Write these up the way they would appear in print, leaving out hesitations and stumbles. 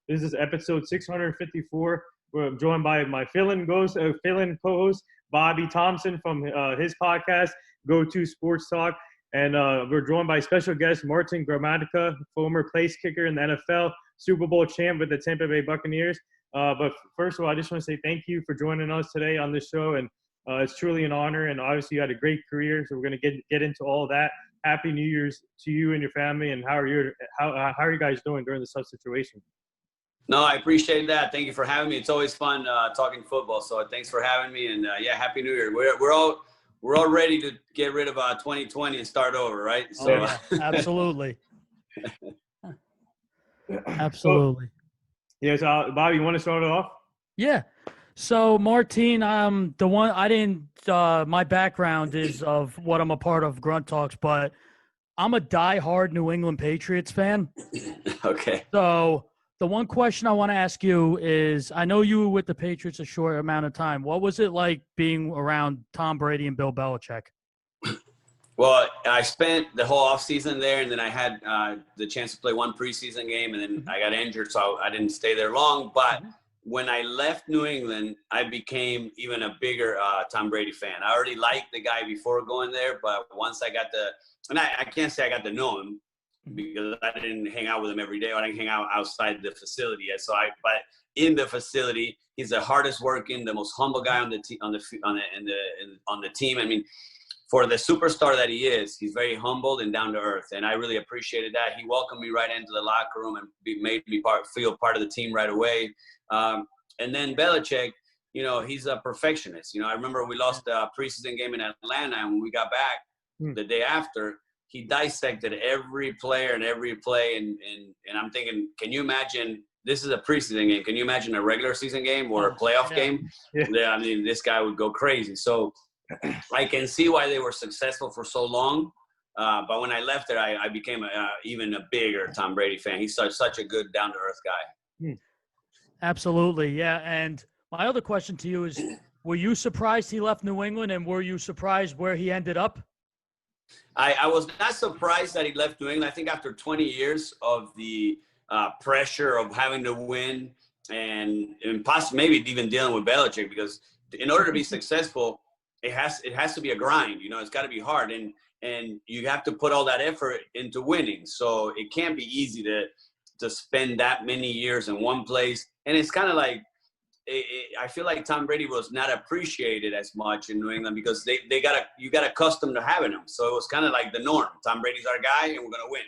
This is episode 654. We're joined by my fill-in co-host, Bobby Thompson from his podcast, Go-To Sports Talk. And we're joined by special guest Martin Gramatica, former place kicker in the NFL, Super Bowl champ with the Tampa Bay Buccaneers. But first of all, I just want to say thank you for joining us today on this show. And it's truly an honor. And obviously you had a great career. So we're going to get into all of that. Happy New Year's to you and your family. And how are you guys doing during this tough situation? No, I appreciate that. Thank you for having me. It's always fun talking football. So thanks for having me. And Happy New Year. We're all ready to get rid of 2020 and start over, right? So yeah, absolutely. Absolutely. Yes, Bobby, you want to start it off? Yeah. So Martin, my background is of what I'm a part of, Grunt Talks, but I'm a diehard New England Patriots fan. Okay. So the one question I want to ask you is, I know you were with the Patriots a short amount of time. What was it like being around Tom Brady and Bill Belichick? Well, I spent the whole offseason there, and then I had the chance to play one preseason game, and then I got injured, so I didn't stay there long. But when I left New England, I became even a bigger Tom Brady fan. I already liked the guy before going there, but once I got I can't say I got to know him, because I didn't hang out with him every day. I didn't hang out outside the facility yet. But in the facility, he's the hardest working, the most humble guy on the team. I mean, for the superstar that he is, he's very humble and down to earth, and I really appreciated that. He welcomed me right into the locker room and made me feel part of the team right away. And then Belichick, he's a perfectionist. I remember we lost a preseason game in Atlanta, and when we got back the day after, he dissected every player and every play, and I'm thinking, can you imagine, this is a preseason game, can you imagine a regular season game or a playoff game? Yeah, I mean, this guy would go crazy. So I can see why they were successful for so long, but when I left there, I became even a bigger Tom Brady fan. He's such a good, down-to-earth guy. Absolutely, yeah. And my other question to you is, were you surprised he left New England, and were you surprised where he ended up? I was not surprised that he left New England. I think after 20 years of the pressure of having to win and possibly maybe even dealing with Belichick, because in order to be successful, it has to be a grind. It's got to be hard, and you have to put all that effort into winning. So it can't be easy to spend that many years in one place. And it's kind of like, I feel like Tom Brady was not appreciated as much in New England, because you got accustomed to having him. So it was kind of like the norm. Tom Brady's our guy, and we're gonna win.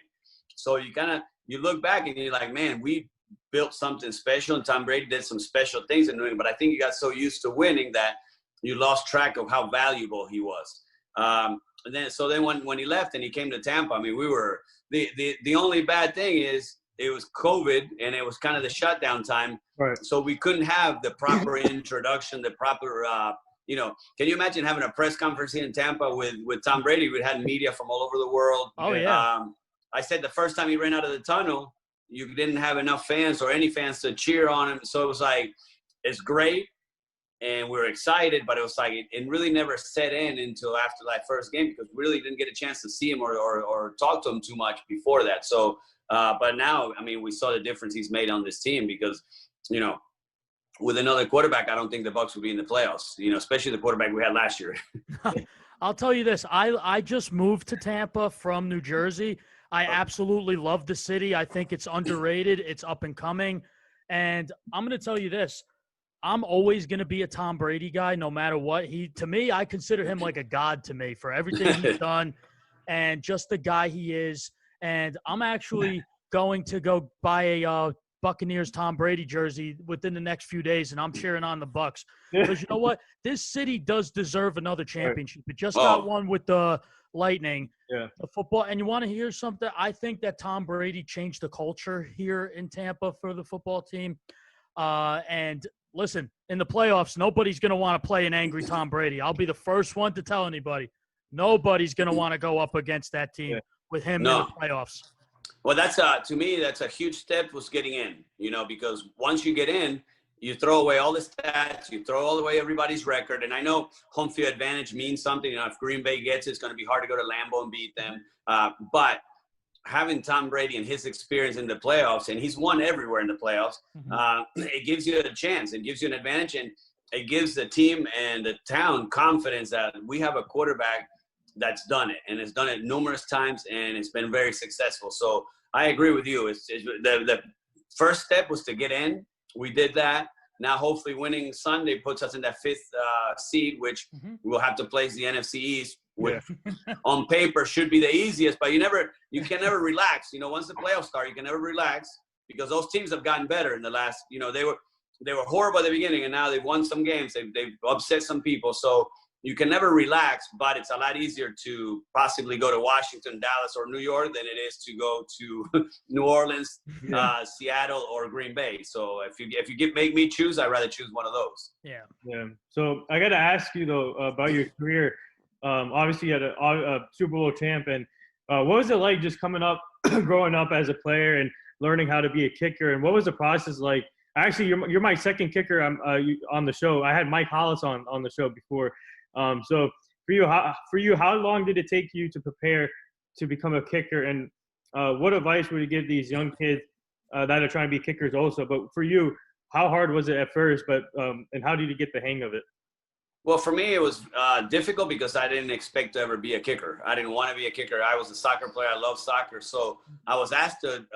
So you look back and you're like, man, we built something special, and Tom Brady did some special things in New England. But I think you got so used to winning that you lost track of how valuable he was. And then when he left and he came to Tampa, I mean, we were the only bad thing is, it was COVID, and it was kind of the shutdown time. Right. So we couldn't have the proper introduction, the proper, can you imagine having a press conference here in Tampa with Tom Brady? We had media from all over the world. Oh, yeah. I said the first time he ran out of the tunnel, you didn't have enough fans or any fans to cheer on him. So it was like, it's great, and we were excited, but it was like it really never set in until after that first game, because we really didn't get a chance to see him or talk to him too much before that. So, but now, I mean, we saw the difference he's made on this team, because, with another quarterback, I don't think the Bucs would be in the playoffs, especially the quarterback we had last year. I'll tell you this. I just moved to Tampa from New Jersey. I absolutely love the city. I think it's underrated. It's up and coming. And I'm going to tell you this. I'm always going to be a Tom Brady guy, no matter what. To me, I consider him like a god to me for everything he's done and just the guy he is. And I'm actually going to go buy a Buccaneers Tom Brady jersey within the next few days, and I'm cheering on the Bucs. Because you know what? This city does deserve another championship. It just got one with the Lightning, the football. And you want to hear something? I think that Tom Brady changed the culture here in Tampa for the football team. And listen, in the playoffs, nobody's going to want to play an angry Tom Brady. I'll be the first one to tell anybody. Nobody's going to want to go up against that team with him in the playoffs. Well, to me, that's a huge step, was getting in, because once you get in, you throw away all the stats, you throw all away everybody's record. And I know home field advantage means something. If Green Bay gets it, it's going to be hard to go to Lambeau and beat them. But having Tom Brady and his experience in the playoffs, and he's won everywhere in the playoffs, it gives you a chance. It gives you an advantage, and it gives the team and the town confidence that we have a quarterback that's done it, and has done it numerous times, and it's been very successful. So I agree with you. It's the first step was to get in. We did that. Now, hopefully, winning Sunday puts us in that 5th seed, which we'll have to place the NFC East, which on paper should be the easiest. But you can never relax. You know, once the playoffs start, you can never relax because those teams have gotten better in the last. You know, they were horrible at the beginning, and now they've won some games. They've upset some people. So you can never relax, but it's a lot easier to possibly go to Washington, Dallas, or New York than it is to go to New Orleans, Seattle, or Green Bay. So if you make me choose, I'd rather choose one of those. Yeah. So I got to ask you though about your career. Obviously, you had a Super Bowl champ, and what was it like just coming up, growing up as a player, and learning how to be a kicker? And what was the process like? Actually, you're my second kicker on the show. I had Mike Hollis on the show before. So for you, how long did it take you to prepare to become a kicker? And what advice would you give these young kids that are trying to be kickers also? But for you, how hard was it at first? But and how did you get the hang of it? Well, for me, it was difficult because I didn't expect to ever be a kicker. I didn't want to be a kicker. I was a soccer player. I love soccer. So I was asked to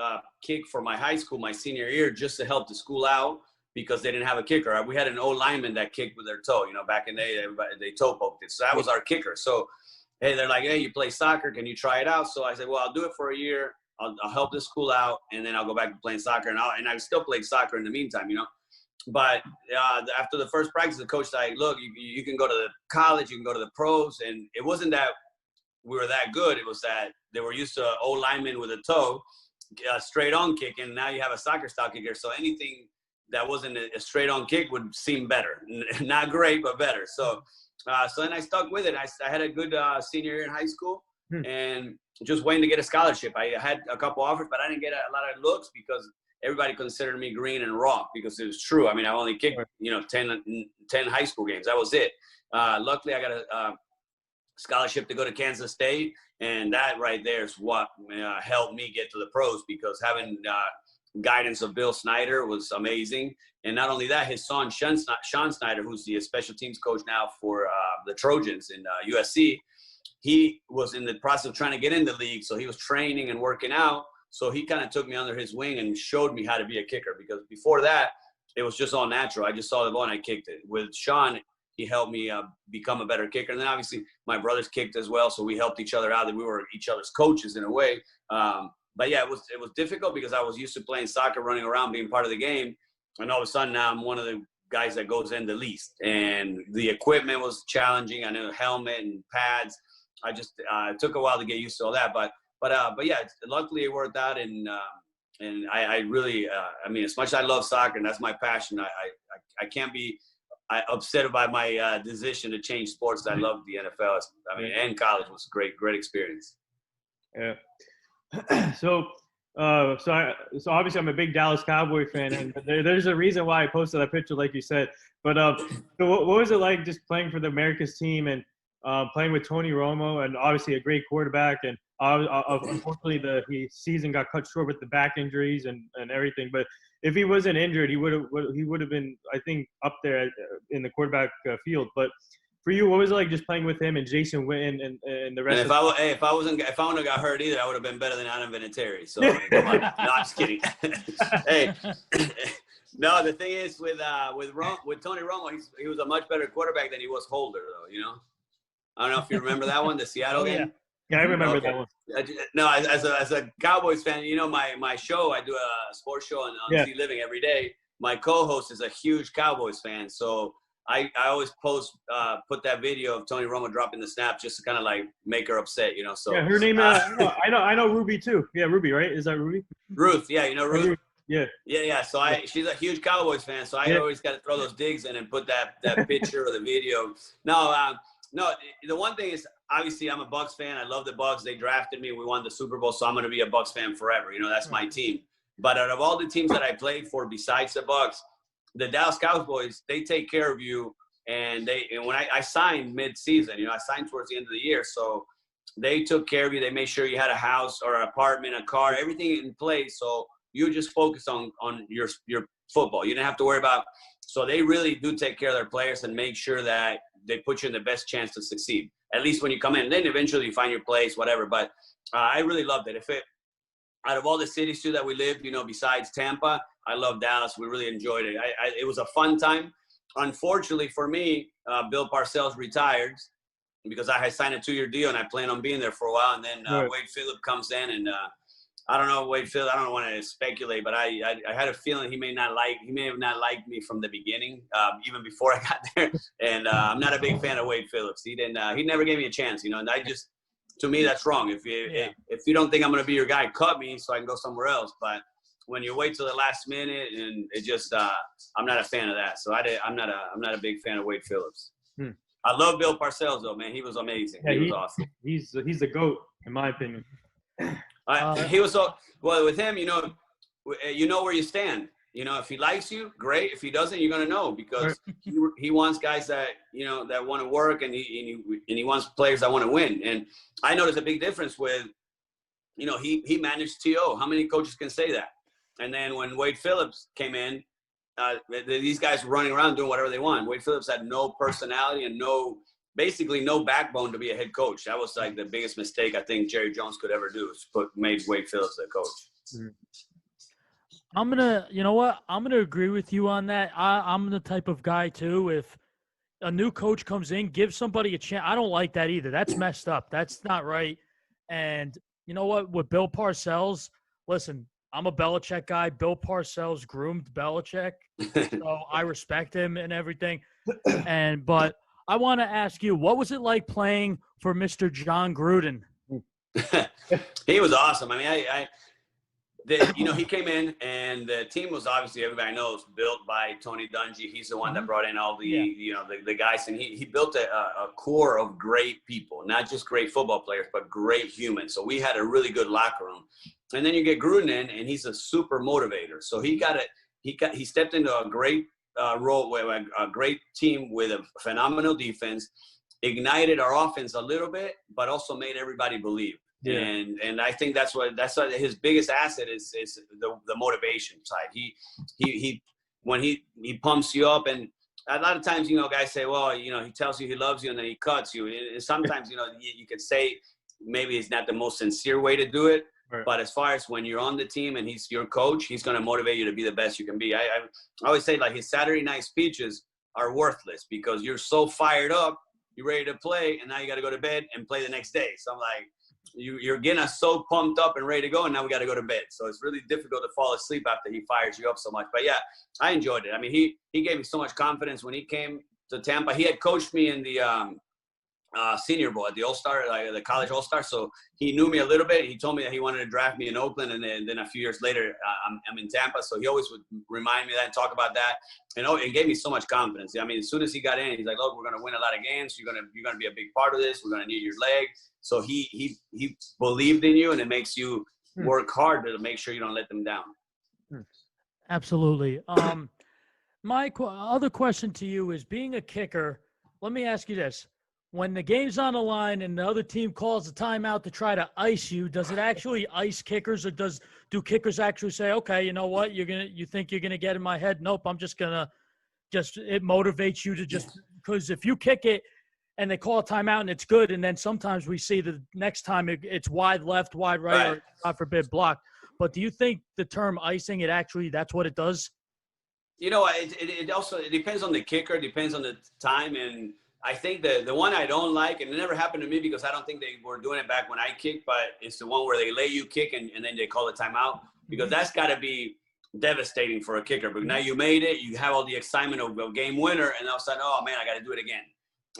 kick for my high school, my senior year, just to help the school out, because they didn't have a kicker. We had an old lineman that kicked with their toe. You know, back in the day, they toe poked it. So that was our kicker. So, hey, they're like, hey, you play soccer. Can you try it out? So I said, well, I'll do it for a year. I'll help the school out, and then I'll go back to playing soccer. And I still played soccer in the meantime, you know. But after the first practice, the coach said, look, you can go to the college, you can go to the pros. And it wasn't that we were that good. It was that they were used to old linemen with a toe, straight on kick. And now you have a soccer style kicker. So anything that wasn't a straight on kick would seem better. Not great, but better. So then I stuck with it. I had a good senior year in high school and just waiting to get a scholarship. I had a couple offers, but I didn't get a lot of looks because everybody considered me green and raw, because it was true. I mean, I only kicked, 10 high school games. That was it. Luckily, I got a scholarship to go to Kansas State, and that right there is what helped me get to the pros, because having guidance of Bill Snyder was amazing. And not only that, his son, Sean Snyder, who's the special teams coach now for the Trojans in USC, he was in the process of trying to get in the league, so he was training and working out. So he kind of took me under his wing and showed me how to be a kicker, because before that, it was just all natural. I just saw the ball and I kicked it. With Sean, he helped me become a better kicker. And then obviously my brothers kicked as well, so we helped each other out. And we were each other's coaches in a way. But yeah, it was difficult because I was used to playing soccer, running around, being part of the game. And all of a sudden now I'm one of the guys that goes in the least. And the equipment was challenging. I know helmet and pads. It took a while to get used to all that. But yeah, luckily it worked out, and I really, as much as I love soccer and that's my passion, I can't be upset about my decision to change sports. I love the NFL. And college was a great experience. Yeah. So obviously I'm a big Dallas Cowboy fan, and there's a reason why I posted that picture, like you said. But so what was it like just playing for the America's team and playing with Tony Romo, and obviously a great quarterback, and unfortunately the season got cut short with the back injuries and everything. But if he wasn't injured, he would have been, I think, up there in the quarterback field. But for you, what was it like just playing with him and Jason Witten and the rest? And if I wouldn't have got hurt either, I would have been better than Adam Vinatieri. So come on. No, I'm just kidding. Hey. No, the thing is with Tony Romo, he was a much better quarterback than he was Holder, though. You know, I don't know if you remember that one, the Seattle game. Yeah, I remember that one. No, as a Cowboys fan, my show, I do a sports show on Z Living every day. My co-host is a huge Cowboys fan, so I always put that video of Tony Romo dropping the snap just to kind of like make her upset, So yeah, her name. I know Ruby too. Yeah, Ruby, right? Is that Ruby? Ruth, yeah, you know Ruth. Yeah. So she's a huge Cowboys fan, so I always got to throw those digs in and put that picture or the video. No, the one thing is, obviously, I'm a Bucs fan. I love the Bucs. They drafted me. We won the Super Bowl, so I'm going to be a Bucs fan forever. That's my team. But out of all the teams that I played for besides the Bucs, the Dallas Cowboys, they take care of you. And when I signed mid-season, I signed towards the end of the year. So they took care of you. They made sure you had a house or an apartment, a car, everything in place. So you just focus on your football. You didn't have to worry about. So they really do take care of their players and make sure that they put you in the best chance to succeed, at least when you come in. Then eventually you find your place, whatever. But I really loved it. Out of all the cities too that we lived, besides Tampa, I love Dallas. We really enjoyed it. It was a fun time. Unfortunately for me, Bill Parcells retired because I had signed a 2-year deal and I planned on being there for a while. And then Wade Phillip comes in, and I don't know, Wade Phillip. I don't want to speculate, but I had a feeling he may have not liked me from the beginning, even before I got there. And I'm not a big fan of Wade Phillips. He never gave me a chance, and to me, that's wrong. If you don't think I'm going to be your guy, cut me so I can go somewhere else. But when you wait till the last minute, and it just, I'm not a fan of that. So I'm not a big fan of Wade Phillips. I love Bill Parcells though, man. He was amazing. Yeah, he was awesome. He's the GOAT in my opinion. He was so well with him. You know where you stand. If he likes you, great. If he doesn't, you're gonna know, because he wants guys that that want to work, and he wants players that want to win. And I noticed a big difference with, he managed TO. How many coaches can say that? And then when Wade Phillips came in, these guys were running around doing whatever they want. Wade Phillips had no personality and basically no backbone to be a head coach. That was like the biggest mistake I think Jerry Jones could ever do, is made Wade Phillips the coach. I'm gonna agree with you on that. I'm the type of guy too. If a new coach comes in, give somebody a chance. I don't like that either. That's messed up. That's not right. And you know what? With Bill Parcells, listen, I'm a Belichick guy. Bill Parcells groomed Belichick, so I respect him and everything. But I want to ask you, what was it like playing for Mr. John Gruden? He was awesome. I mean, he came in, and the team was obviously, everybody knows, built by Tony Dungy. He's the one that brought in all the guys, and he built a core of great people, not just great football players, but great humans. So we had a really good locker room. And then you get Gruden in, and he's a super motivator. So he stepped into a great role, a great team with a phenomenal defense, ignited our offense a little bit, but also made everybody believe. Yeah. And I think that's what his biggest asset is the motivation side. He when he pumps you up, and a lot of times, guys say, well, he tells you he loves you and then he cuts you. And sometimes, you could say maybe it's not the most sincere way to do it. Right. But as far as when you're on the team and he's your coach, he's going to motivate you to be the best you can be. I always say, like, his Saturday night speeches are worthless because you're so fired up, you're ready to play, and now you got to go to bed and play the next day. So I'm like, you're getting us so pumped up and ready to go, and now we got to go to bed. So it's really difficult to fall asleep after he fires you up so much. But yeah, I enjoyed it. I mean, he gave me so much confidence when he came to Tampa. He had coached me in the Senior Bowl at the All-Star, the college All-Star. So he knew me a little bit. He told me that he wanted to draft me in Oakland, and then a few years later, I'm in Tampa. So he always would remind me of that and talk about that. And it gave me so much confidence. I mean, as soon as he got in, he's like, look, we're going to win a lot of games. You're going to be a big part of this. We're going to need your leg. So he believed in you, and it makes you work hard to make sure you don't let them down. Absolutely. My other question to you is, being a kicker, let me ask you this. When the game's on the line and the other team calls a timeout to try to ice you, does it actually ice kickers, or do kickers actually say, okay, you know what, you think you're gonna get in my head? Nope, I'm just gonna it motivates you to just, because if you kick it and they call a timeout and it's good, and then sometimes we see the next time it's wide left, wide right, or God forbid block. But do you think the term icing, that's what it does? It also depends on the kicker, depends on the time. And I think the one I don't like, and it never happened to me because I don't think they were doing it back when I kicked, but it's the one where they let you kick and then they call a timeout, because that's got to be devastating for a kicker. But now you made it, you have all the excitement of a game winner, and all of a sudden, oh man, I got to do it again.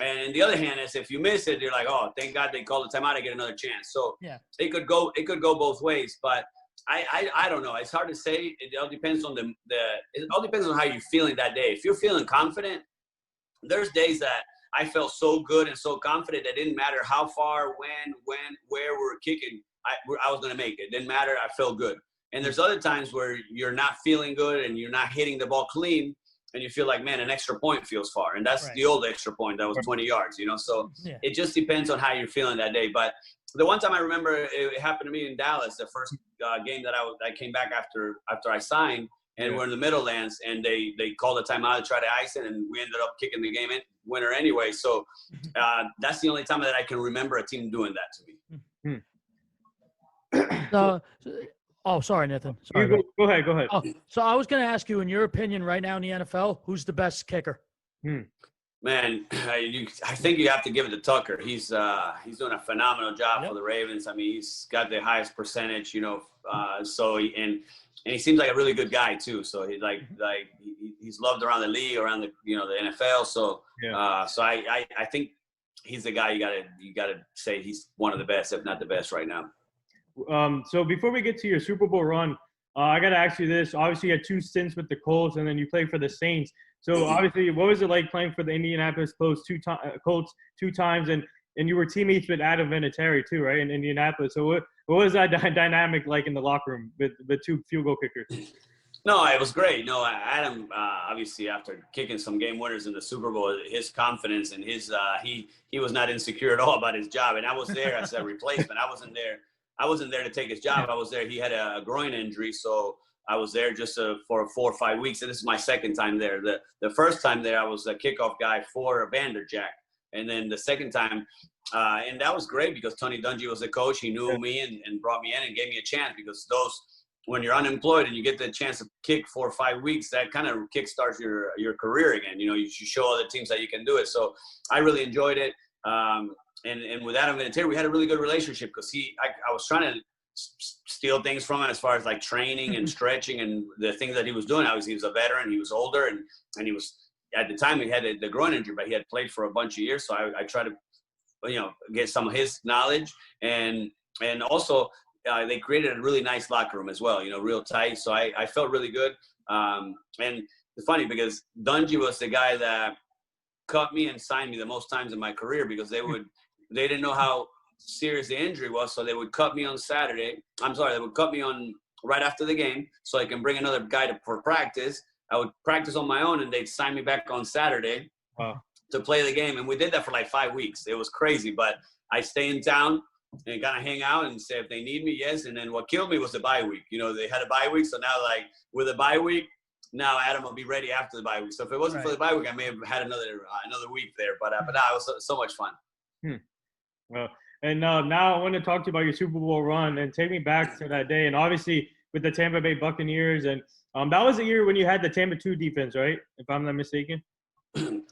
And on the other hand, is if you miss it, you're like, oh, thank God they called the timeout, I get another chance. So it could go both ways. But I don't know. It's hard to say. It all depends on it all depends on how you're feeling that day. If you're feeling confident, there's days that I felt so good and so confident that it didn't matter how far, where we were kicking, I was going to make it. It didn't matter. I felt good. And there's other times where you're not feeling good and you're not hitting the ball clean, and you feel like, man, an extra point feels far. And that's Right. the old extra point that was 20 yards, So Yeah. it just depends on how you're feeling that day. But the one time I remember it happened to me in Dallas, the first game that I came back after I signed, and we're in the Middlelands, and they called a timeout to try to ice it, and we ended up kicking the game winner anyway. So that's the only time that I can remember a team doing that to me. Oh, sorry, Nathan. Sorry. Go ahead. Oh, so I was going to ask you, in your opinion, right now in the NFL, who's the best kicker? Man, I think you have to give it to Tucker. He's doing a phenomenal job for the Ravens. I mean, he's got the highest percentage, So he seems like a really good guy too. So he's loved around the league, around the the NFL. So so I think he's the guy you gotta say he's one of the best, if not the best, right now. So before we get to your Super Bowl run, I got to ask you this. Obviously, you had 2 stints with the Colts, and then you played for the Saints. So obviously, what was it like playing for the Indianapolis Colts 2 times, and you were teammates with Adam Vinatieri too, right, in Indianapolis? So what was that dynamic like in the locker room with the 2 field goal kickers? No, it was great. No, Adam, obviously, after kicking some game winners in the Super Bowl, his confidence and his he was not insecure at all about his job. And I was there as a replacement. I wasn't there to take his job. I was there. He had a groin injury, so I was there just for 4 or 5 weeks. And this is my second time there. The first time there, I was a kickoff guy for Vanderjack. And then the second time, and that was great because Tony Dungy was the coach. He knew me and brought me in and gave me a chance because when you're unemployed and you get the chance to kick 4 or 5 weeks, that kind of kickstarts your career again. You show other teams that you can do it. So I really enjoyed it. And with Adam Vinatieri, we had a really good relationship because I was trying to steal things from him as far as like training and stretching and the things that he was doing. Obviously, he was a veteran. He was older, and he was at the time he had the groin injury, but he had played for a bunch of years. So I tried to, get some of his knowledge and also they created a really nice locker room as well. Real tight. So I felt really good. And it's funny because Dungy was the guy that cut me and signed me the most times in my career because they didn't know how serious the injury was, so they would cut me on Saturday. They would cut me on right after the game so I can bring another guy for practice. I would practice on my own, and they'd sign me back on Saturday to play the game. And we did that for like 5 weeks. It was crazy, but I stay in town and kind of hang out and say if they need me, yes. And then what killed me was the bye week. They had a bye week, so now like with a bye week, now Adam will be ready after the bye week. So if it wasn't for the bye week, I may have had another week there. But it was so much fun. And now I want to talk to you about your Super Bowl run and take me back to that day. And obviously with the Tampa Bay Buccaneers, and that was the year when you had the Tampa 2 defense, right? If I'm not mistaken.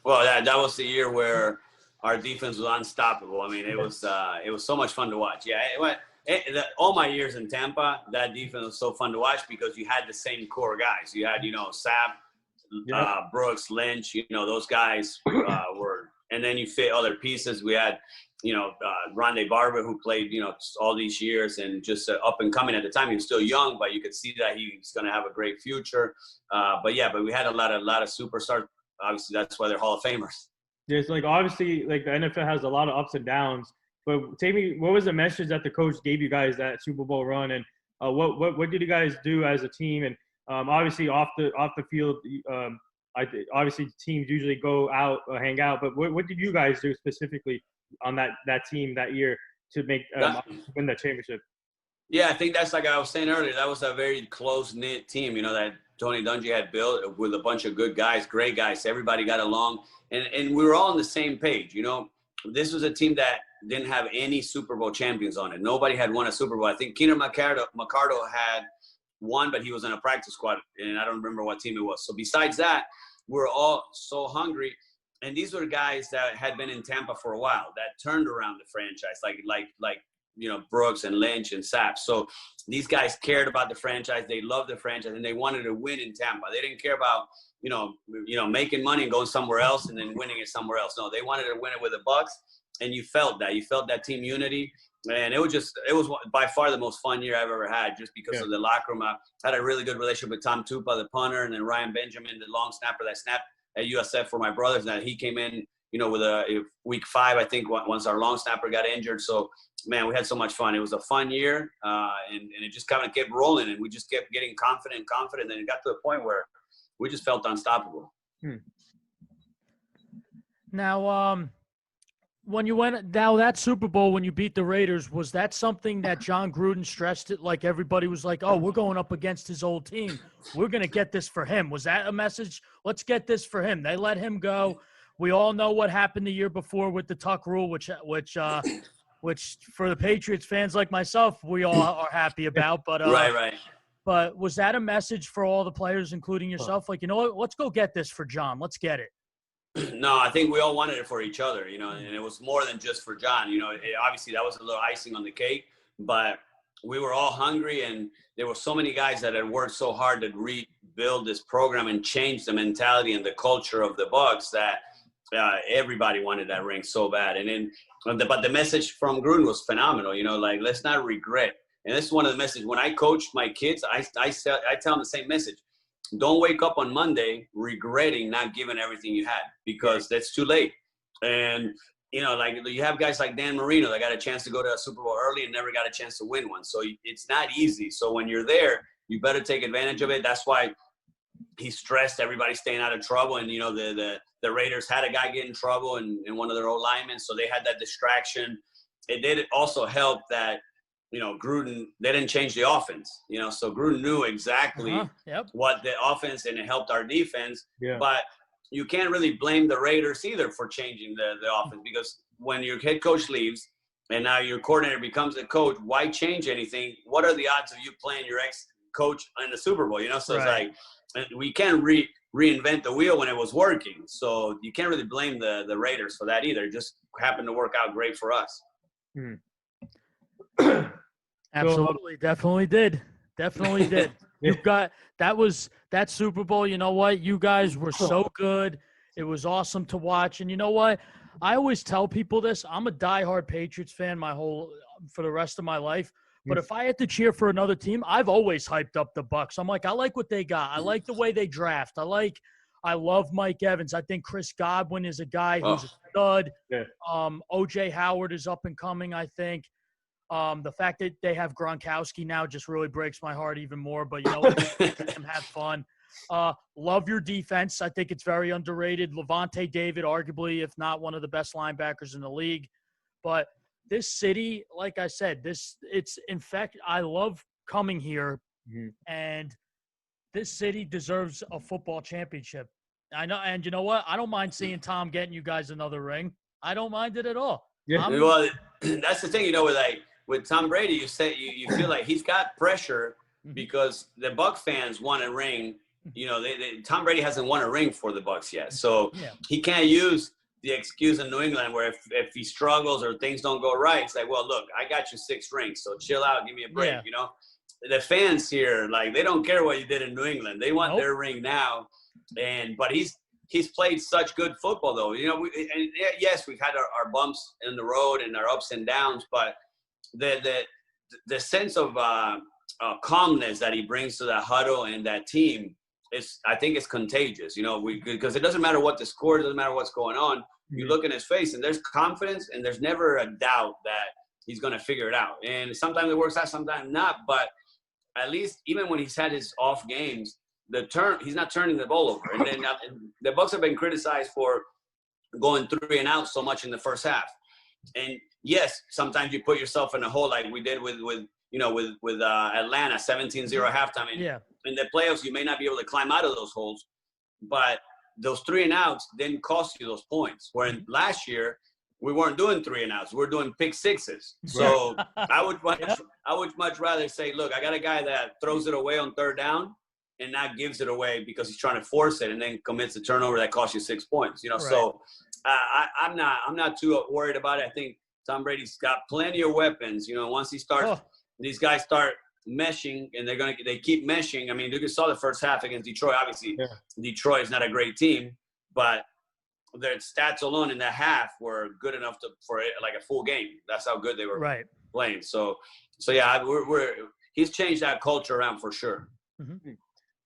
Well, that was the year where our defense was unstoppable. I mean, it was so much fun to watch. Yeah, all my years in Tampa, that defense was so fun to watch because you had the same core guys. You had Sapp, Brooks, Lynch. Those guys were, and then you fit other pieces. We had Rondé Barber, who played all these years and just up and coming at the time. He was still young, but you could see that he's going to have a great future. But we had a lot of superstars. Obviously, that's why they're Hall of Famers. There's obviously the NFL has a lot of ups and downs. But what was the message that the coach gave you guys that Super Bowl run, and what did you guys do as a team? And obviously off the field, obviously teams usually go out hang out. But what did you guys do specifically on that team that year to make win that championship? Yeah, I think that's like I was saying earlier. That was a very close-knit team, that Tony Dungy had built with a bunch of good guys, great guys. Everybody got along, and we were all on the same page. This was a team that didn't have any Super Bowl champions on it. Nobody had won a Super Bowl. I think Keenan McCardle had one, but he was in a practice squad, and I don't remember what team it was. So besides that, we were all so hungry. And these were guys that had been in Tampa for a while that turned around the franchise, like Brooks and Lynch and Sapp. So these guys cared about the franchise. They loved the franchise, and they wanted to win in Tampa. They didn't care about making money and going somewhere else and then winning it somewhere else. No, they wanted to win it with the Bucks, and you felt that. You felt that team unity, and it was by far the most fun year I've ever had, just because of the locker room. I had a really good relationship with Tom Tupa, the punter, and then Ryan Benjamin, the long snapper that snapped at USF for my brothers. That he came in, with a week 5, I think, once our long snapper got injured. So, man, we had so much fun. It was a fun year, and it just kind of kept rolling, and we just kept getting confident. And then it got to the point where we just felt unstoppable. Hmm. Now, when you went now that Super Bowl when you beat the Raiders, was that something that John Gruden stressed it? Like everybody was like, "Oh, we're going up against his old team. We're going to get this for him." Was that a message? Let's get this for him. They let him go. We all know what happened the year before with the Tuck rule, which for the Patriots fans like myself, we all are happy about. But Right. but was that a message for all the players, including yourself? Like, you know what? Let's go get this for John. Let's get it. No, I think we all wanted it for each other, and it was more than just for John. Obviously that was a little icing on the cake, but we were all hungry, and there were so many guys that had worked so hard to rebuild this program and change the mentality and the culture of the Bucs that everybody wanted that ring so bad. And then, but the message from Gruden was phenomenal. Like, let's not regret. And this is one of the messages when I coach my kids. I tell them the same message. Don't wake up on Monday regretting not giving everything you had, because that's too late. And, like you have guys like Dan Marino that got a chance to go to a Super Bowl early and never got a chance to win one. So it's not easy. So when you're there, you better take advantage of it. That's why he stressed everybody staying out of trouble. And, the Raiders had a guy get in trouble and one of their old linemen. So they had that distraction. It did also help that, Gruden, they didn't change the offense, so Gruden knew exactly what the offense, and it helped our defense. Yeah. But you can't really blame the Raiders either for changing the offense, because when your head coach leaves and now your coordinator becomes a coach, why change anything? What are the odds of you playing your ex-coach in the Super Bowl, So It's like we can't reinvent the wheel when it was working. So you can't really blame the Raiders for that either. It just happened to work out great for us. Absolutely. Definitely did. You've got that Super Bowl. You know what? You guys were so good. It was awesome to watch. And you know what? I always tell people this. I'm a diehard Patriots fan for the rest of my life. But if I had to cheer for another team, I've always hyped up the Bucs. I'm like, I like what they got. I like the way they draft. I love Mike Evans. I think Chris Godwin is a guy who's a stud. Yeah. O.J. Howard is up and coming, I think. The fact that they have Gronkowski now just really breaks my heart even more. But, let them have fun. Love your defense. I think it's very underrated. Levante David, arguably, if not one of the best linebackers in the league. But this city, like I said, I love coming here. Mm-hmm. And this city deserves a football championship. I know. And you know what? I don't mind seeing Tom getting you guys another ring. I don't mind it at all. Yeah. Well, that's the thing, with Tom Brady, you feel like he's got pressure because the Bucs fans want a ring. Tom Brady hasn't won a ring for the Bucs yet, so he can't use the excuse in New England where if he struggles or things don't go right, it's like, well, look, I got you 6 rings, so chill out, give me a break. Yeah. The fans here, like, they don't care what you did in New England; they want their ring now. But he's played such good football, though. Yes, we've had our bumps in the road and our ups and downs, but the sense of calmness that he brings to that huddle and that team I think it's contagious, because it doesn't matter what the score, it doesn't matter what's going on. You look in his face and there's confidence and there's never a doubt that he's going to figure it out. And sometimes it works out, sometimes not. But at least even when he's had his off games, he's not turning the ball over. And then the Bucs have been criticized for going 3 and out so much in the first half. And yes, sometimes you put yourself in a hole like we did with Atlanta, 17-0 halftime. And in the playoffs, you may not be able to climb out of those holes, but those 3 and outs didn't cost you those points. Where last year, we weren't doing 3 and outs. We were doing pick sixes. So I would much rather say, look, I got a guy that throws it away on 3rd down and not gives it away because he's trying to force it and then commits a turnover that costs you 6 points. So I'm not too worried about it. I think Tom Brady's got plenty of weapons. Once he starts, these guys start meshing, and they keep meshing. I mean, you saw the first half against Detroit. Obviously, Detroit is not a great team, but their stats alone in that half were good enough for like a full game. That's how good they were playing. So yeah, he's changed that culture around for sure. Mm-hmm.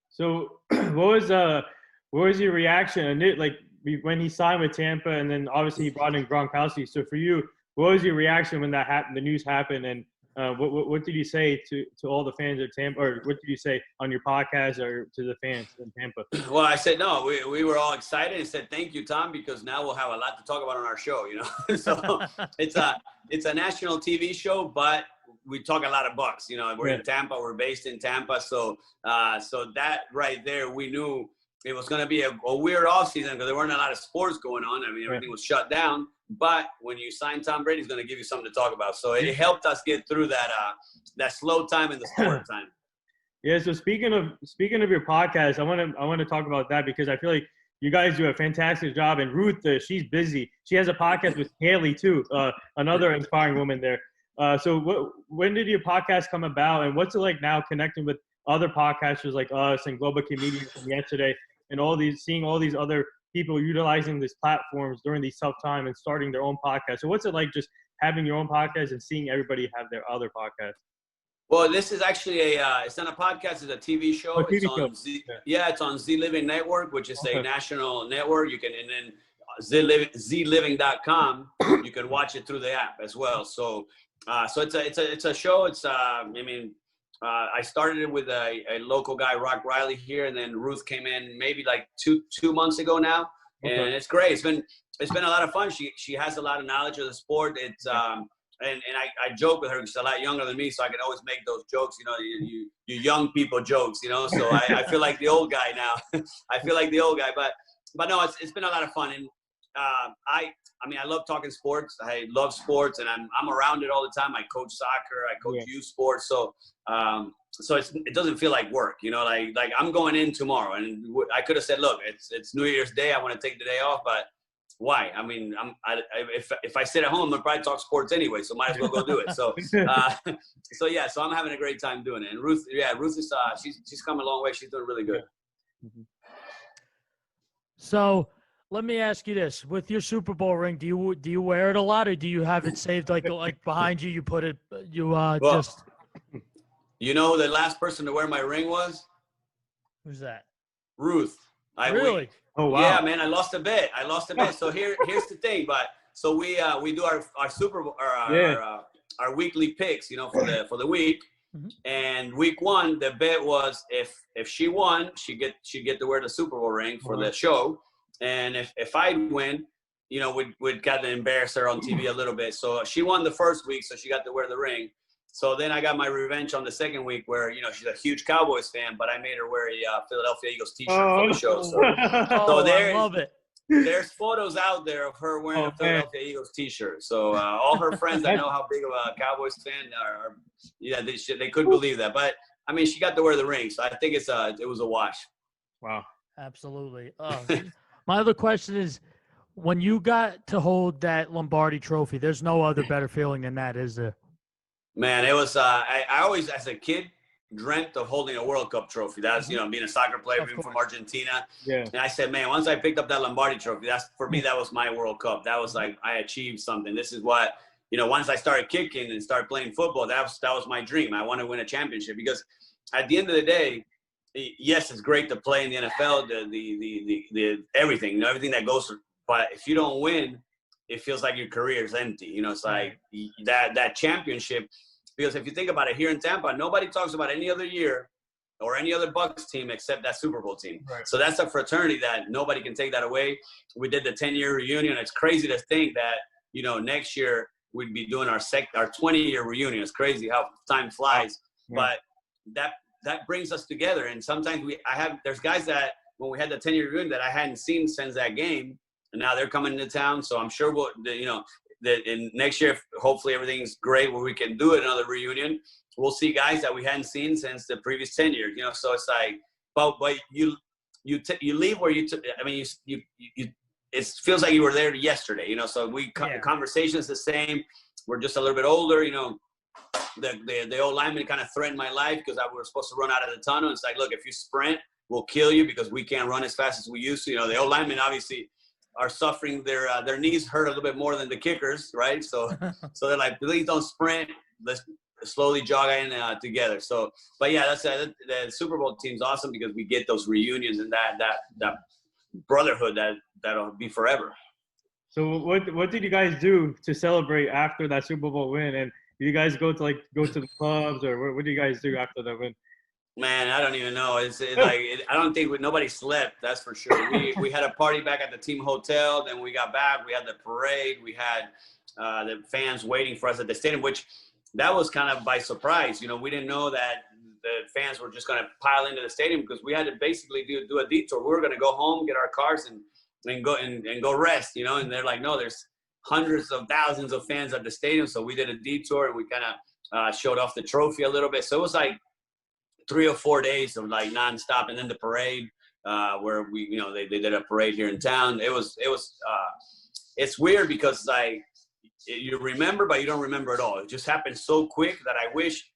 So what was your reaction? Like when he signed with Tampa, and then obviously he brought in Gronkowski. So for you, what was your reaction when that happened? The news happened, and what did you say to all the fans of Tampa, or what did you say on your podcast or to the fans in Tampa? Well, I said no. We were all excited and said thank you, Tom, because now we'll have a lot to talk about on our show. So it's a national TV show, but we talk a lot of Bucks. We're in Tampa. We're based in Tampa, so that right there, we knew it was going to be a weird offseason because there weren't a lot of sports going on. I mean, everything was shut down. But when you sign Tom Brady, he's going to give you something to talk about. So it helped us get through that slow time in the sport time. Yeah. So speaking of your podcast, I want to talk about that because I feel like you guys do a fantastic job. And Ruth, she's busy. She has a podcast with Haley too, another inspiring woman there. So when did your podcast come about, and what's it like now connecting with other podcasters like us and Global Comedians from yesterday, and seeing all these other people utilizing these platforms during these tough times and starting their own podcast? So what's it like just having your own podcast and seeing everybody have their other podcast? Well, this is actually it's not a podcast, it's a TV show. Oh, TV it's on show. it's on Z Living Network, which is a national network. You can, and then zliving.com, you can watch it through the app as well. So it's a show. I started it with a local guy, Rock Riley here, and then Ruth came in maybe like two months ago now, and it's great. It's been a lot of fun. She has a lot of knowledge of the sport. It's and I joke with her because she's a lot younger than me, so I can always make those jokes. You young people jokes. So I feel like the old guy now. I feel like the old guy, but no, it's been a lot of fun, and I love talking sports. I love sports, and I'm around it all the time. I coach soccer. I coach youth sports. So it doesn't feel like work. Like I'm going in tomorrow, and I could have said, look, it's New Year's Day. I want to take the day off, but why? I mean, if I sit at home, I'm gonna probably talk sports anyway. So might as well go do it. So so I'm having a great time doing it. And Ruth is she's come a long way. She's doing really good. So let me ask you this: with your Super Bowl ring, do you wear it a lot, or do you have it saved like behind you? You put it. Just. You know who the last person to wear my ring was? Who's that? Ruth. Really? Oh wow. Yeah, man, I lost a bet. So here's the thing, but so we do our Super Bowl our weekly picks, for the week. Mm-hmm. And week 1, the bet was if she won, she get to wear the Super Bowl ring for the show. And if I win, we'd kind of embarrass her on TV a little bit. So she won the first week, so she got to wear the ring. So then I got my revenge on the second week where, she's a huge Cowboys fan, but I made her wear a Philadelphia Eagles t-shirt for the show. So I love it. There's photos out there of her wearing a Philadelphia Eagles t-shirt. So all her friends that know how big of a Cowboys fan are, they couldn't believe that. But, I mean, she got to wear the ring, so I think it was a wash. Wow. Absolutely. My other question is, when you got to hold that Lombardi trophy, there's no other better feeling than that, is there? Man, it was I always, as a kid, dreamt of holding a World Cup trophy. That's, being a soccer player, being from Argentina. Yeah. And I said, man, once I picked up that Lombardi trophy, for me, that was my World Cup. That was like, I achieved something. This is what, once I started kicking and started playing football, that was my dream. I want to win a championship because at the end of the day, yes, it's great to play in the NFL, the everything, everything that goes through. But if you don't win, it feels like your career is empty. It's like that championship. Because if you think about it, here in Tampa, nobody talks about any other year or any other Bucks team except that Super Bowl team. Right. So that's a fraternity that nobody can take that away. We did the 10-year reunion. It's crazy to think that, next year we'd be doing our 20-year reunion. It's crazy how time flies. Yeah. But that brings us together. And sometimes there's guys that when we had the 10-year reunion that I hadn't seen since that game, and now they're coming into town. So I'm sure that in next year, hopefully everything's great where we can do another reunion. We'll see guys that we hadn't seen since the previous 10 years, so it's like, but you leave where it feels like you were there yesterday, so the conversation's the same. We're just a little bit older, the old lineman kind of threatened my life because we were supposed to run out of the tunnel. It's like, look, if you sprint, we'll kill you because we can't run as fast as we used to. The old linemen obviously are suffering, their knees hurt a little bit more than the kickers, right? So they're like, please don't sprint. Let's slowly jog in together. So, but yeah, that's the Super Bowl team's awesome because we get those reunions and that brotherhood that'll be forever. So what did you guys do to celebrate after that Super Bowl win? And Do you guys go to the clubs, or what do you guys do after the win? Man, I don't even know. I don't think nobody slept. That's for sure. We had a party back at the team hotel. Then we got back. We had the parade. We had the fans waiting for us at the stadium, which that was kind of by surprise. We didn't know that the fans were just going to pile into the stadium because we had to basically do a detour. We were going to go home, get our cars, and go rest. And they're like, no, there's hundreds of thousands of fans at the stadium. So we did a detour and we kind of showed off the trophy a little bit. So it was like 3 or 4 days of like nonstop, and then the parade where we, they did a parade here in town. It's weird because like you remember, but you don't remember at all. It just happened so quick that I wish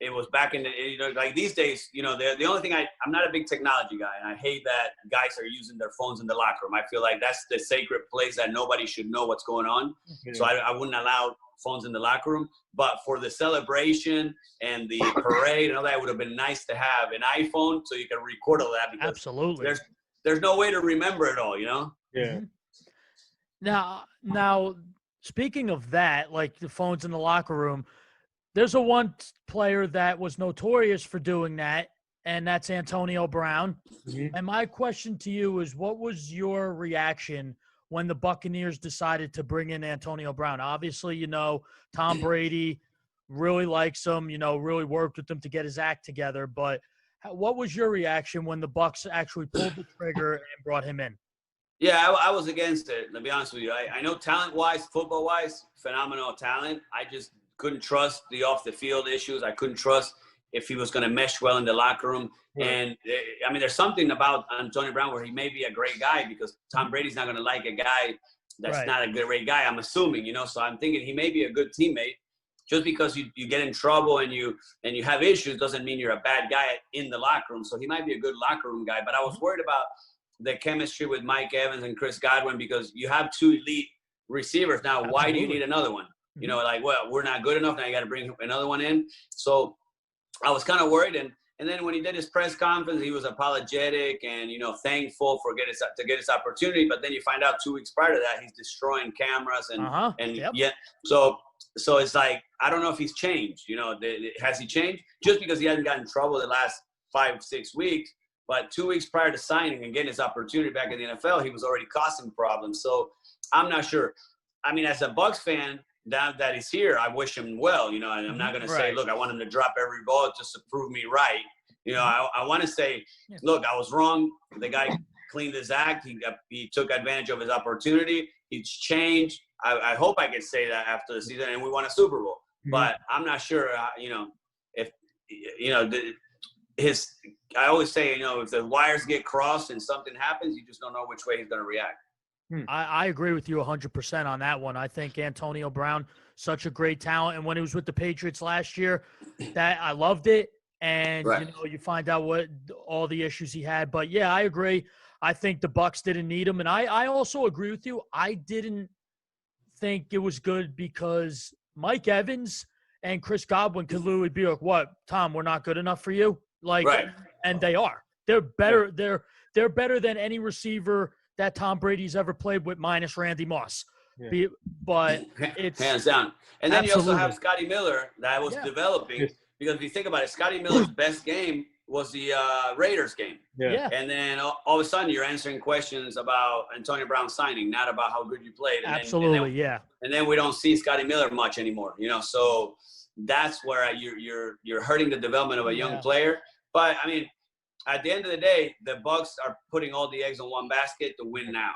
it was back in the, like these days, the only thing I'm not a big technology guy, and I hate that guys are using their phones in the locker room. I feel like that's the sacred place that nobody should know what's going on. So I wouldn't allow phones in the locker room. But for the celebration and the parade and all that, it would have been nice to have an iPhone so you can record all that, because absolutely there's no way to remember it all, Yeah. Now, speaking of that, like the phones in the locker room, there's one player that was notorious for doing that, and that's Antonio Brown. Mm-hmm. And my question to you is, what was your reaction when the Buccaneers decided to bring in Antonio Brown? Obviously, Tom Brady really likes him, really worked with him to get his act together. But what was your reaction when the Bucs actually pulled the trigger and brought him in? Yeah, I was against it, to be honest with you. I know talent-wise, football-wise, phenomenal talent. I just couldn't trust the off-the-field issues. I couldn't trust if he was going to mesh well in the locker room. Right. And, there's something about Antonio Brown where he may be a great guy, because Tom Brady's not going to like a guy that's right. not a great guy, I'm assuming, So I'm thinking he may be a good teammate. Just because you get in trouble and you have issues doesn't mean you're a bad guy in the locker room. So he might be a good locker room guy. But I was worried about the chemistry with Mike Evans and Chris Godwin, because you have 2 elite receivers. Now, Absolutely. why do you need another one? We're not good enough. Now you got to bring another one in. So I was kind of worried. And then when he did his press conference, he was apologetic and, thankful to get his opportunity. But then you find out 2 weeks prior to that, he's destroying cameras Yep. So it's like, I don't know if he's changed. Has he changed? Just because he hasn't gotten in trouble the last 5-6 weeks. But 2 weeks prior to signing and getting his opportunity back in the NFL, he was already causing problems. So I'm not sure. As a Bucs fan, now that he's here, I wish him well, and I'm not going to say, look, I want him to drop every ball just to prove me right. I want to say, look, I was wrong. The guy cleaned his act. He took advantage of his opportunity. He's changed. I hope I can say that after the season, and we won a Super Bowl. Mm-hmm. But I'm not sure, if, I always say, if the wires get crossed and something happens, you just don't know which way he's going to react. I agree with you 100% on that one. I think Antonio Brown, such a great talent. And when he was with the Patriots last year, that I loved it. And, right. You find out what all the issues he had. But, yeah, I agree. I think the Bucs didn't need him. And I also agree with you. I didn't think it was good because Mike Evans and Chris Godwin could literally be like, what, Tom, we're not good enough for you? Right. And they are. They're better. Yeah. They're better than any receiver that Tom Brady's ever played with, minus Randy Moss. Yeah. But it's hands down. And then absolutely. You also have Scotty Miller that was developing, because if you think about it, Scotty Miller's best game was the Raiders game. Yeah. And then all of a sudden you're answering questions about Antonio Brown signing, not about how good you played. And absolutely, and then we don't see Scotty Miller much anymore, so that's where you're hurting the development of a young player. But at the end of the day, the Bucs are putting all the eggs in one basket to win now.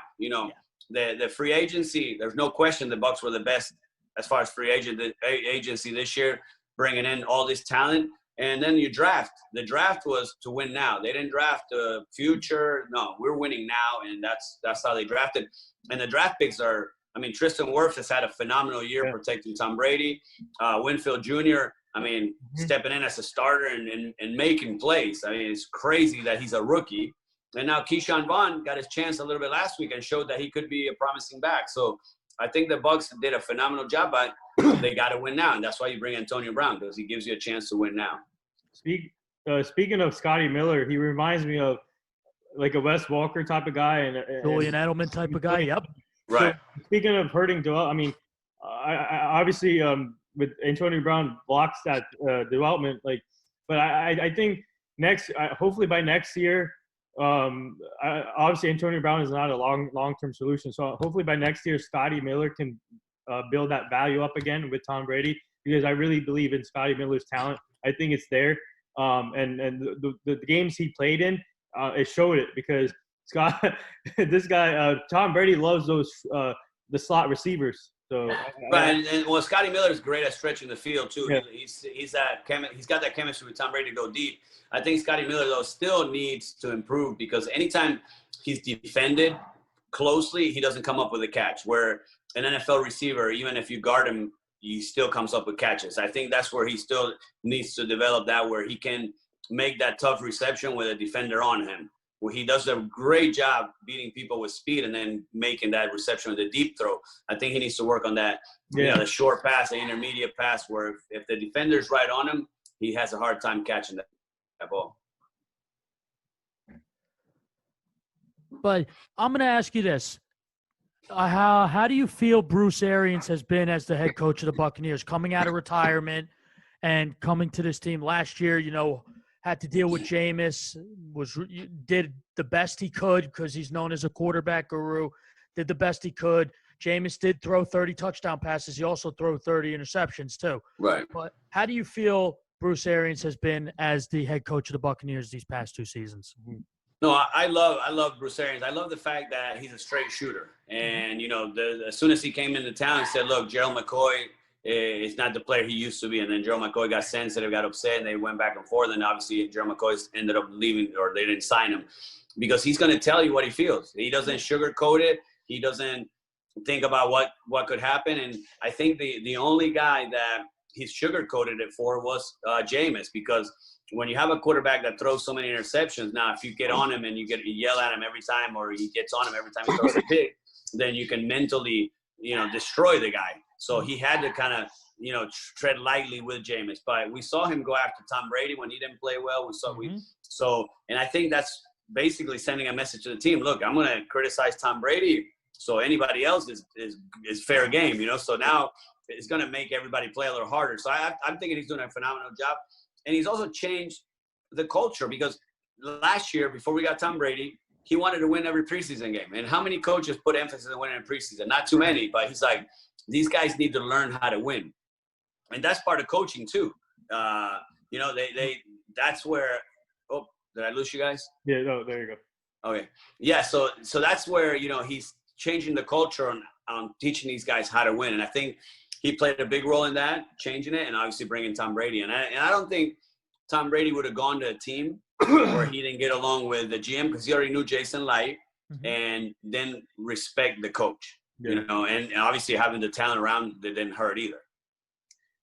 The free agency, there's no question the Bucs were the best as far as free agency this year, bringing in all this talent. And then you draft. The draft was to win now. They didn't draft the future. No, we're winning now, and that's how they drafted. And the draft picks are, Tristan Wirfs has had a phenomenal year protecting Tom Brady. Winfield Jr., stepping in as a starter and making plays. It's crazy that he's a rookie. And now Keyshawn Vaughn got his chance a little bit last week and showed that he could be a promising back. So I think the Bucs did a phenomenal job, but they got to win now. And that's why you bring Antonio Brown, because he gives you a chance to win now. Speaking of Scotty Miller, he reminds me of like a Wes Walker type of guy. and Julian Edelman type of guy, yep. Right. So, speaking of hurting Joel, I obviously with Antonio Brown blocks that development. Like, but I think hopefully by next year, obviously Antonio Brown is not a long-term solution. So hopefully by next year, Scotty Miller can build that value up again with Tom Brady, because I really believe in Scotty Miller's talent. I think it's there. And the games he played in, it showed it, because this guy, Tom Brady loves those the slot receivers. So right, and Scotty Miller is great at stretching the field too. Yeah. He's got that chemistry with Tom Brady to go deep. I think Scotty Miller though still needs to improve, because anytime he's defended closely, he doesn't come up with a catch. Where an NFL receiver, even if you guard him, he still comes up with catches. I think that's where he still needs to develop that, where he can make that tough reception with a defender on him. Where he does a great job beating people with speed and then making that reception with a deep throw. I think he needs to work on that. Yeah. You know, the short pass, the intermediate pass, where if the defender's right on him, he has a hard time catching that ball. But I'm going to ask you this. How do you feel Bruce Arians has been as the head coach of the Buccaneers, coming out of retirement and coming to this team last year? You know, had to deal with Jameis, did the best he could because he's known as a quarterback guru, did the best he could. Jameis did throw 30 touchdown passes. He also threw 30 interceptions too. Right. But how do you feel Bruce Arians has been as the head coach of the Buccaneers these past 2 seasons? No, I love Bruce Arians. I love the fact that he's a straight shooter. And, you know, as soon as he came into town, he said, look, Gerald McCoy is not the player he used to be. And then Gerald McCoy got sensitive, got upset, and they went back and forth. And obviously Gerald McCoy ended up leaving, or they didn't sign him, because he's going to tell you what he feels. He doesn't sugarcoat it. He doesn't think about what could happen. And I think the only guy that he's sugarcoated it for was Jameis, because when you have a quarterback that throws so many interceptions, now if you get on him and you yell at him every time, or he gets on him every time he throws a pick, then you can mentally, you know, destroy the guy. So he had to kind of, you know, tread lightly with Jameis. But we saw him go after Tom Brady when he didn't play well. And I think that's basically sending a message to the team. Look, I'm going to criticize Tom Brady, so anybody else is fair game, you know. So now it's going to make everybody play a little harder. So I'm thinking he's doing a phenomenal job. And he's also changed the culture, because last year, before we got Tom Brady, he wanted to win every preseason game. And how many coaches put emphasis on winning in preseason? Not too many, but he's like, these guys need to learn how to win. And that's part of coaching too. You know, that's where, oh, did I lose you guys? Yeah, no, there you go. Okay. Yeah, so that's where, you know, he's changing the culture on teaching these guys how to win. And I think he played a big role in that, changing it, and obviously bringing Tom Brady. And I don't think Tom Brady would have gone to a team where he didn't get along with the GM, because he already knew Jason Light, and then respect the coach. Yeah. You know, and obviously having the talent around that didn't hurt either.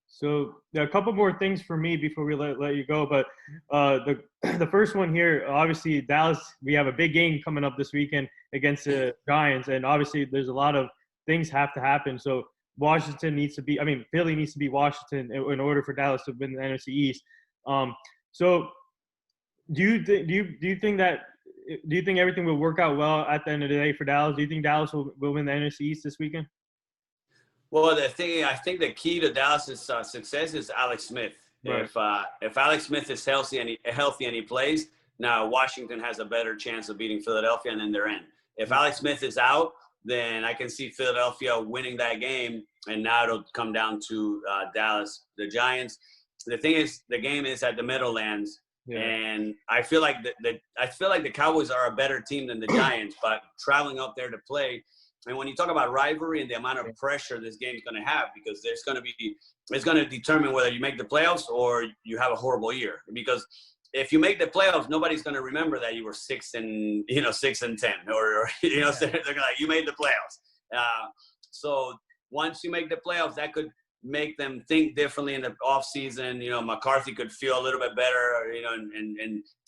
So there are a couple more things for me before we let you go. But the first one here, obviously Dallas, we have a big game coming up this weekend against the Giants, and obviously there's a lot of things have to happen. So Philly needs to beat Washington in order for Dallas to win the NFC East. So do you think everything will work out well at the end of the day for Dallas? Do you think Dallas will win the NFC East this weekend? Well, I think the key to Dallas's success is Alex Smith. Right. If Alex Smith is healthy and he plays, now Washington has a better chance of beating Philadelphia, and then they're in. If Alex Smith is out, then I can see Philadelphia winning that game, and now it'll come down to Dallas, the Giants. The thing is, the game is at the Meadowlands, and I feel like the Cowboys are a better team than the Giants, but traveling up there to play. And when you talk about rivalry and the amount of pressure this game is going to have, because it's going to determine whether you make the playoffs or you have a horrible year. Because if you make the playoffs, nobody's going to remember that you were 6-10, or they're going to like, you made the playoffs. So once you make the playoffs, that could make them think differently in the off season. You know, McCarthy could feel a little bit better, you know,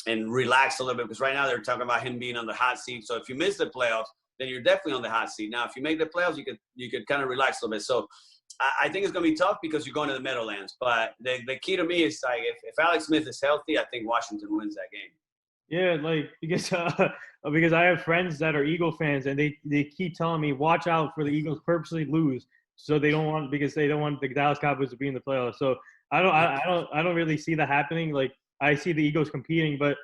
and relax a little bit, because right now they're talking about him being on the hot seat. So if you miss the playoffs, then you're definitely on the hot seat. Now, if you make the playoffs, you could kind of relax a little bit. So I think it's going to be tough because you're going to the Meadowlands. But the key to me is, like, if Alex Smith is healthy, I think Washington wins that game. Yeah, like, because I have friends that are Eagle fans, and they keep telling me, watch out for the Eagles purposely lose so they don't want the Dallas Cowboys to be in the playoffs. So I don't really see that happening. Like I see the Eagles competing, but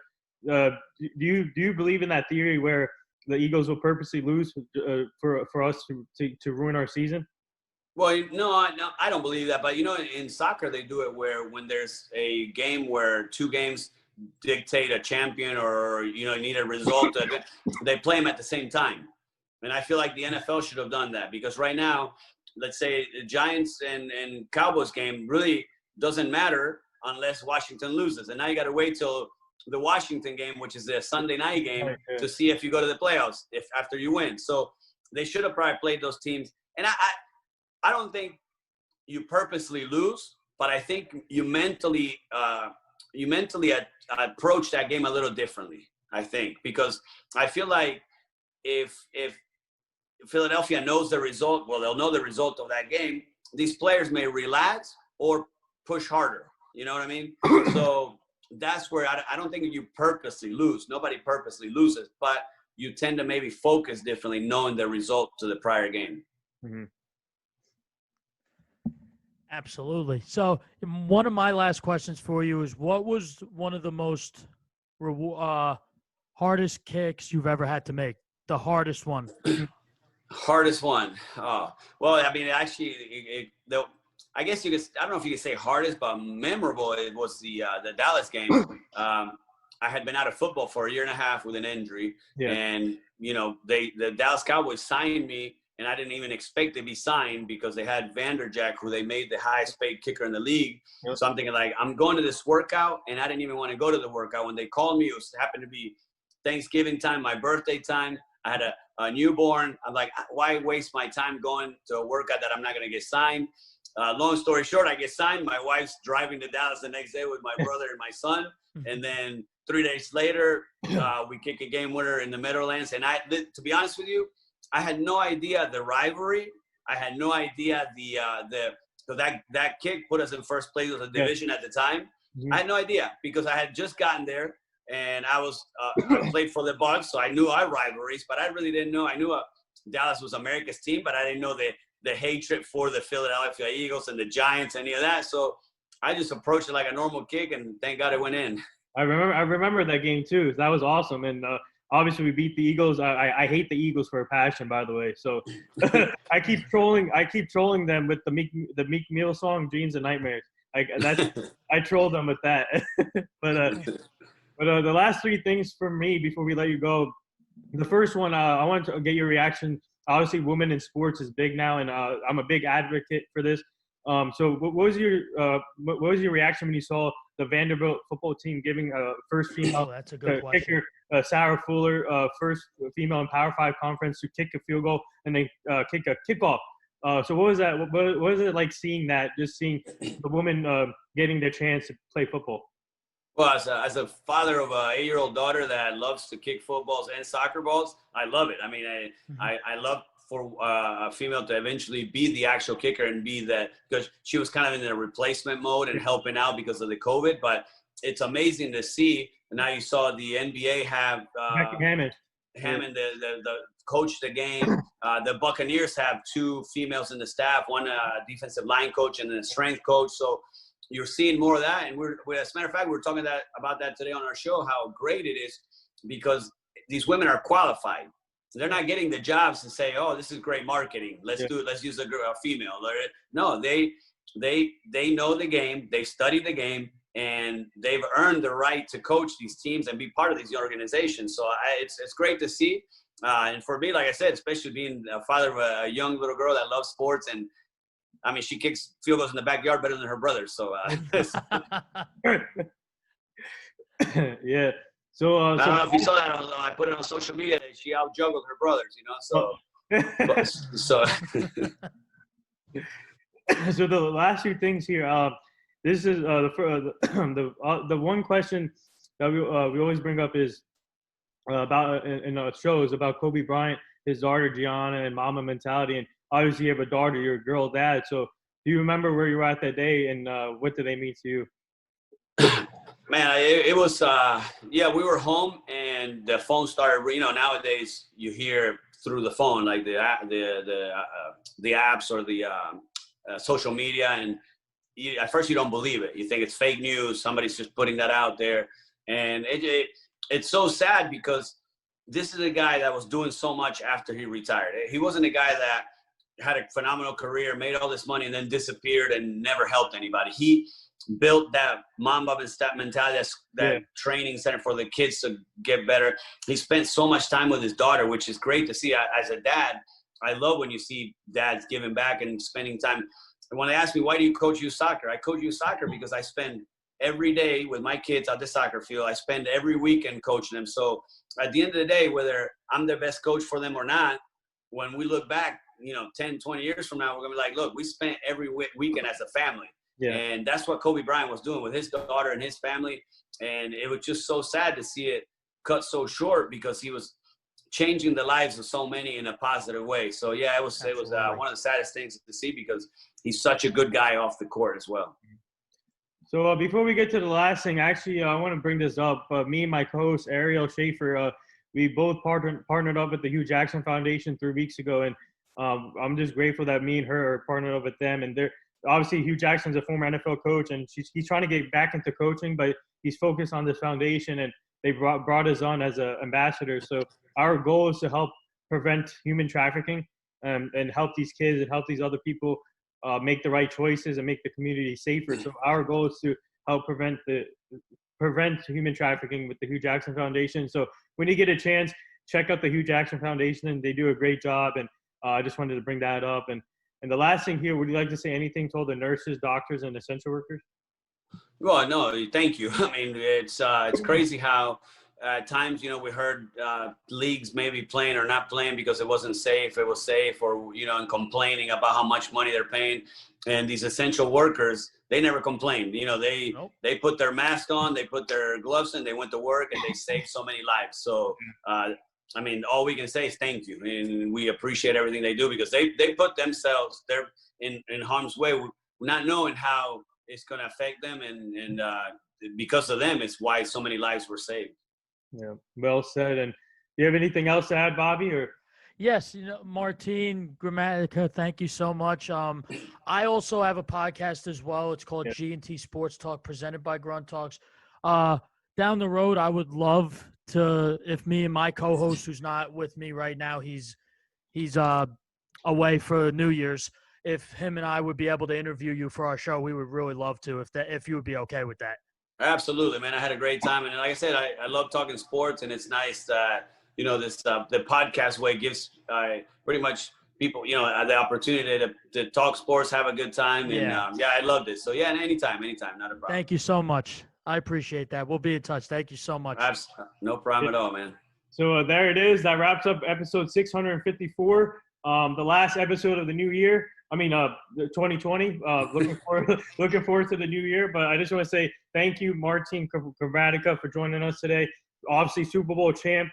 do you believe in that theory where the Eagles will purposely lose for us to ruin our season? Well, no, I don't believe that. But, in soccer, they do it where when there's a game where two games dictate a champion or, need a result, they play them at the same time. And I feel like the NFL should have done that because right now, let's say the Giants and Cowboys game really doesn't matter unless Washington loses. And now you got to wait till the Washington game, which is the Sunday night game, to see if you go to the playoffs after you win. So they should have probably played those teams. And I don't think you purposely lose, but I think you mentally approach that game a little differently, I think, because I feel like if Philadelphia knows the result, well, they'll know the result of that game. These players may relax or push harder. You know what I mean? So that's where I don't think you purposely lose. Nobody purposely loses, but you tend to maybe focus differently knowing the result to the prior game. Mm-hmm. Absolutely. So one of my last questions for you is, what was one of the most hardest kicks you've ever had to make? The hardest one. Hardest one. Oh, well, I mean, actually, I guess you could. I don't know if you could say hardest, but memorable. It was the Dallas game. I had been out of football for a year and a half with an injury, and the Dallas Cowboys signed me, and I didn't even expect to be signed because they had Vanderjack, who they made the highest paid kicker in the league. Yep. So I'm thinking, like, I'm going to this workout, and I didn't even want to go to the workout. When they called me, it happened to be Thanksgiving time, my birthday time. I had a newborn. I'm like, why waste my time going to a workout that I'm not going to get signed? Long story short, I get signed. My wife's driving to Dallas the next day with my brother and my son. And then 3 days later, we kick a game winner in the Meadowlands. And to be honest with you, I had no idea the rivalry. I had no idea so that kick put us in first place of the division at the time. Mm-hmm. I had no idea because I had just gotten there. And I played for the Bucs, so I knew our rivalries, but I really didn't know. I knew Dallas was America's team, but I didn't know the hatred for the Philadelphia Eagles and the Giants, any of that. So I just approached it like a normal kick, and thank God it went in. I remember that game too. That was awesome, and obviously we beat the Eagles. I hate the Eagles for a passion, by the way. So I keep trolling them with the Meek Mill song, "Dreams and Nightmares." I troll them with that, But the last three things for me before we let you go, the first one, I wanted to get your reaction. Obviously, women in sports is big now, and I'm a big advocate for this. So what was your reaction when you saw the Vanderbilt football team giving first female kicker, Sarah Fuller, first female in Power 5 conference to kick a field goal and then kick a kickoff? So what was that? What was it like seeing that? Just seeing the women getting their chance to play football. Well, as a father of a 8-year-old daughter that loves to kick footballs and soccer balls, I love it. I mean, I love for a female to eventually be the actual kicker and be that, because she was kind of in a replacement mode and helping out because of the COVID. But it's amazing to see. Now you saw the NBA have Hammond, the coach the game. The Buccaneers have 2 females in the staff, one defensive line coach and then a strength coach. So you're seeing more of that, and as a matter of fact, we were talking about that today on our show, how great it is because these women are qualified. They're not getting the jobs to say, "Oh, this is great marketing. Let's do it. Let's use a female." No, they know the game, they study the game, and they've earned the right to coach these teams and be part of these organizations. So it's great to see. And for me, like I said, especially being a father of a young little girl that loves sports, and I mean, she kicks field goals in the backyard better than her brothers. So, yeah. So, I don't know if you saw that. I put it on social media that she out-juggled her brothers, So, so the last few things here. This is the one question that we always bring up is about in shows about Kobe Bryant, his daughter Gianna, and mama mentality. And obviously, you have a daughter, you're a girl dad. So, do you remember where you were at that day, and what did they mean to you? Man, it was, yeah, we were home and the phone started, nowadays you hear through the phone, like the apps or the social media. And at first you don't believe it. You think it's fake news. Somebody's just putting that out there. And it's so sad because this is a guy that was doing so much after he retired. He wasn't a guy that had a phenomenal career, made all this money, and then disappeared and never helped anybody. He built that Mamba mentality, that training center for the kids to get better. He spent so much time with his daughter, which is great to see. As a dad, I love when you see dads giving back and spending time. And when they ask me, why do you coach youth soccer? I coach youth soccer because I spend every day with my kids at the soccer field. I spend every weekend coaching them. So at the end of the day, whether I'm the best coach for them or not, when we look back, 10, 20 years from now, we're going to be like, look, we spent every weekend as a family. Yeah. And that's what Kobe Bryant was doing with his daughter and his family. And it was just so sad to see it cut so short because he was changing the lives of so many in a positive way. So, yeah, it was one of the saddest things to see because he's such a good guy off the court as well. So before we get to the last thing, actually, I want to bring this up. Me and my co-host, Ariel Schaefer, we both partnered up with the Hugh Jackson Foundation 3 weeks ago. And I'm just grateful that me and her are partnered up with them. And they're obviously Hugh Jackson's a former NFL coach, and he's trying to get back into coaching, but he's focused on this foundation, and they brought us on as an ambassador. So our goal is to help prevent human trafficking and help these kids and help these other people make the right choices and make the community safer. So our goal is to help prevent human trafficking with the Hugh Jackson Foundation. So when you get a chance, check out the Hugh Jackson Foundation, and they do a great job. And I just wanted to bring that up. And the last thing here, would you like to say anything to all the nurses, doctors, and essential workers? Well, no, thank you. I mean, it's crazy how at times, we heard leagues maybe playing or not playing because it wasn't safe. It was safe, or, and complaining about how much money they're paying. And these essential workers, they never complained. They put their mask on, they put their gloves in, they went to work, and they saved so many lives. So, I mean, all we can say is thank you. And we appreciate everything they do because they put themselves there in harm's way, not knowing how it's going to affect them. And because of them, it's why so many lives were saved. Yeah, well said. And do you have anything else to add, Bobby? Or yes, Martin, Gramatica, thank you so much. I also have a podcast as well. It's called G&T Sports Talk, presented by Grunt Talks. Down the road, I would love to, if me and my co-host, who's not with me right now, he's away for New Year's, if him and I would be able to interview you for our show, we would really love to, if you would be okay with that. Absolutely, man. I had a great time. And like I said, I love talking sports, and it's nice that, this the podcast way gives pretty much people, the opportunity to talk sports, have a good time. And I loved it. So yeah, anytime, not a problem. Thank you so much. I appreciate that. We'll be in touch. Thank you so much. No problem at all, man. So there it is. That wraps up episode 654. The last episode of the new year. 2020. Looking forward to the new year. But I just want to say thank you, Martin Gramatica, for joining us today. Obviously, Super Bowl champ,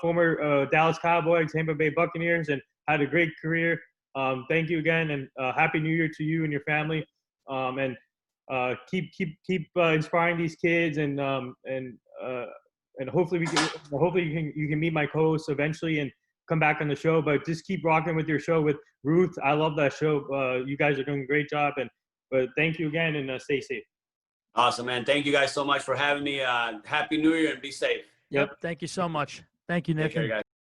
former Dallas Cowboys, Tampa Bay Buccaneers, and had a great career. Thank you again, and Happy New Year to you and your family. And keep inspiring these kids, and hopefully you can meet my co-hosts eventually and come back on the show. But just keep rocking with your show with Ruth. I love that show. You guys are doing a great job, but thank you again, and stay safe. Awesome, man. Thank you guys so much for having me. Happy New Year, and be safe. Yep. Thank you so much. Thank you, Nick. Take care, guys.